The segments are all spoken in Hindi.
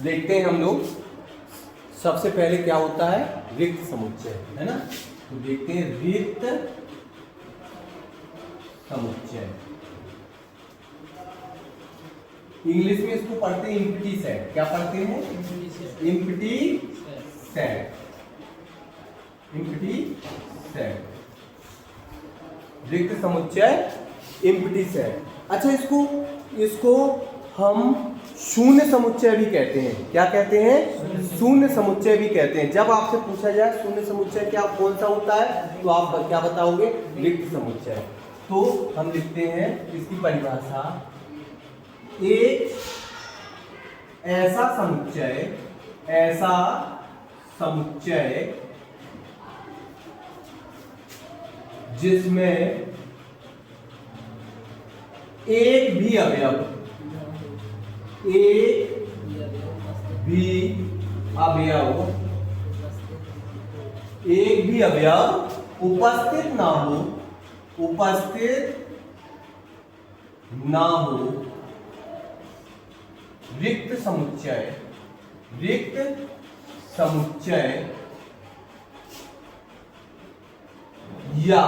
देखते हैं हम लोग सबसे पहले क्या होता है रिक्त समुच्चय, है ना। तो देखते हैं रिक्त समुच्चय। इंग्लिश में इसको पढ़ते हैं एम्प्टी सेट। क्या पढ़ते हैं? Empty set. एम्प्टी सेट, रिक्त समुच्चय, एम्प्टी सेट। अच्छा, इसको हम शून्य समुच्चय भी कहते हैं। क्या कहते हैं? शून्य समुच्चय भी कहते हैं। जब आपसे पूछा जाए शून्य समुच्चय क्या कौन सा होता है, तो आप क्या बताओगे? रिक्त समुच्चय। तो हम लिखते हैं इसकी परिभाषा, एक ऐसा समुच्चय जिसमें एक भी अवयव उपस्थित ना हो, रिक्त समुच्चय या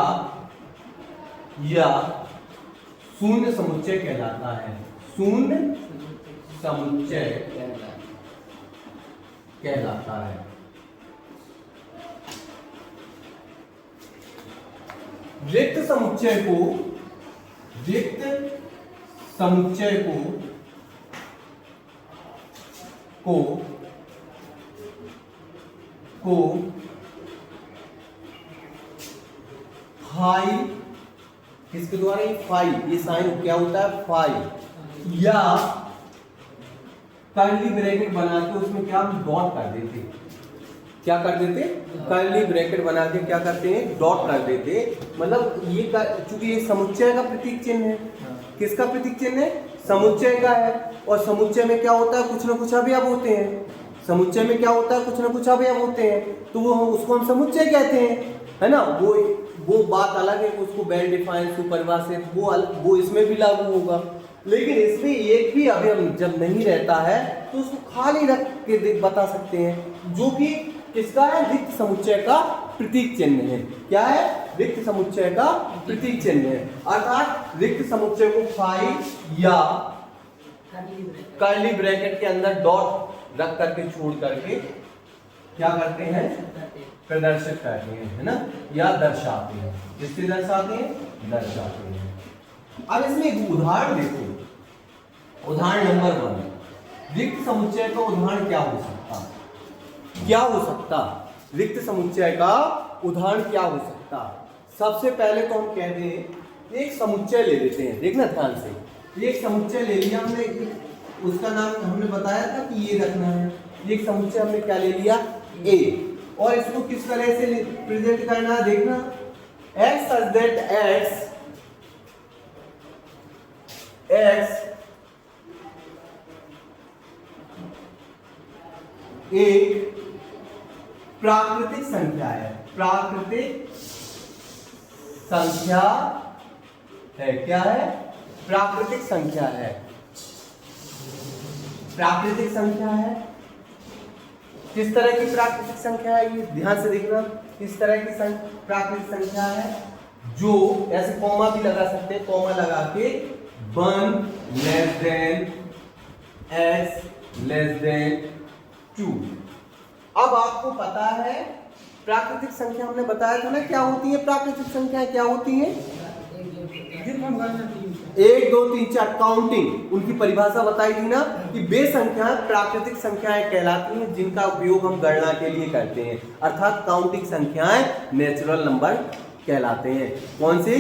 शून्य समुच्चय कहलाता है। शून्य समुच्चय कहलाता है। रिक्त समुच्चय को फाई, किसके द्वारा? ये साइन क्या होता है? फाई, या कर्ली ब्रैकेट बना के उसमें क्या हम डॉट कर देते। क्या कर देते? कर्ली ब्रैकेट बना के क्या करते हैं? डॉट कर देते। मतलब ये चूंकि ये समुच्चय का प्रतीक चिन्ह है। किसका प्रतीक चिन्ह है? समुच्चय का है। और समुच्चय में क्या होता है? कुछ ना कुछ अवयव होते हैं। समुच्चय में क्या होता है? कुछ ना कुछ अवयव होते हैं, तो उसको हम समुच्चय कहते हैं, है ना। वो बात अलग है, उसको वेल डिफाइंड, सुपरिभाषित, वो इसमें भी लागू होगा। लेकिन इसमें एक भी अवयव जब नहीं रहता है तो उसको खाली रख के बता सकते हैं, जो कि किसका है? रिक्त समुच्चय का प्रतीक चिन्ह है। क्या है? रिक्त समुच्चय का प्रतीक चिन्ह है। अर्थात रिक्त समुच्चय को फाई या कर्ली ब्रैकेट के अंदर डॉट रख करके छोड़ करके क्या करते हैं? प्रदर्शित करते हैं, है ना, या दर्शाते हैं। किससे दर्शाते हैं? दर्शाते हैं। अब इसमें एक उदाहरण देखो, उदाहरण नंबर 1। रिक्त समुच्चय का उदाहरण क्या हो सकता? रिक्त समुच्चय का उदाहरण क्या हो सकता? सबसे पहले तो हम कहते हैं एक समुच्चय ले लेते हैं। देखना ध्यान से, एक समुच्चय ले लिया हमने, उसका नाम हमने बताया था कि ये रखना है। एक समुच्चय हमने क्या ले लिया? ए। और इसको किस तरह से प्रेजेंट करना है? देखना, x such that x एक प्राकृतिक संख्या है। प्राकृतिक संख्या है। क्या है? प्राकृतिक संख्या है। प्राकृतिक संख्या है। किस तरह की प्राकृतिक संख्या है? ये ध्यान से देखना, किस तरह की प्राकृतिक संख्या है? जो ऐसे कॉमा भी लगा सकते हैं, कॉमा लगा के 1 less than x less than 2। अब आपको पता है प्राकृतिक संख्या, हमने बताया था ना क्या होती है प्राकृतिक संख्या? क्या होती है? 1 2 3 4 काउंटिंग। उनकी परिभाषा बताई थी ना कि वे संख्याएं प्राकृतिक संख्याएं कहलाती हैं जिनका उपयोग हम गणना के लिए करते हैं। अर्थात काउंटिंग संख्याएं नेचुरल नंबर कहलाते हैं। कौन सी?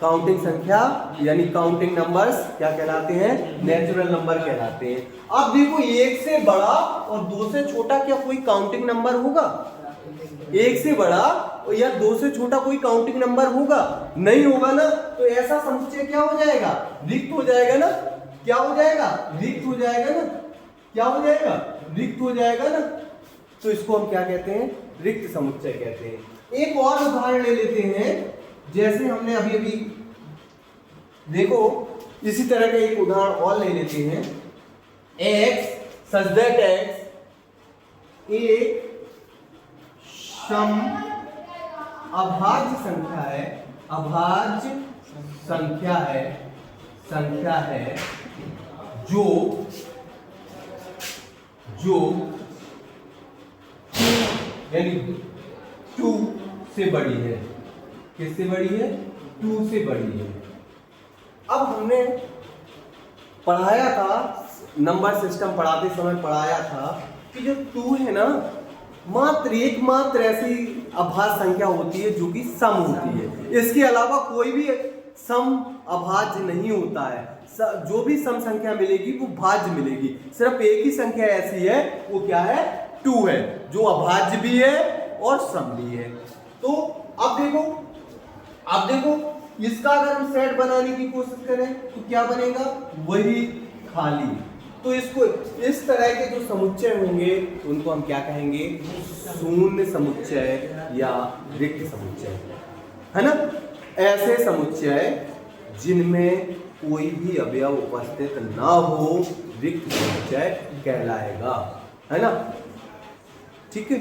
काउंटिंग संख्या यानी काउंटिंग नंबर्स क्या कहलाते हैं? नेचुरल नंबर कहलाते हैं। अब देखो, 1 से बड़ा और 2 से छोटा क्या कोई काउंटिंग नंबर होगा? 1 से बड़ा या 2 से छोटा कोई काउंटिंग नंबर होगा? नहीं होगा ना। तो ऐसा समुच्चय क्या हो जाएगा? रिक्त हो जाएगा ना। क्या हो जाएगा? रिक्त हो जाएगा ना। क्या हो जाएगा? रिक्त हो जाएगा ना। तो इसको हम क्या कहते हैं? रिक्त समुच्चय कहते हैं। एक और उदाहरण ले लेते हैं, जैसे हमने अभी देखो, इसी तरह का एक उदाहरण और ले लेते हैं। x such that x एक सम अभाज्य संख्या है, अभाज्य संख्या है जो यानी 2 से बड़ी है। किससे बड़ी है? 2 से बड़ी है। अब हमने पढ़ाया था, नंबर सिस्टम पढ़ाते समय पढ़ाया था कि जो 2 है ना, एकमात्र ऐसी अभाज्य संख्या होती है जो कि सम होती है। इसके अलावा कोई भी सम अभाज्य नहीं होता है। जो भी सम संख्या मिलेगी वो भाज्य मिलेगी। सिर्फ एक ही संख्या ऐसी है, वो क्या है? 2 है, जो अभाज्य भी है और सम भी है। तो अब देखो इसका अगर हम सेट बनाने की कोशिश करें तो क्या बनेगा? वही खाली। तो इसको इस तरह के जो समुच्चय होंगे उनको हम क्या कहेंगे? शून्य समुच्चय या रिक्त समुच्चय, है ना। ऐसे समुच्चय जिनमें कोई भी अवयव उपस्थित ना हो रिक्त समुच्चय कहलाएगा, है ना। ठीक है।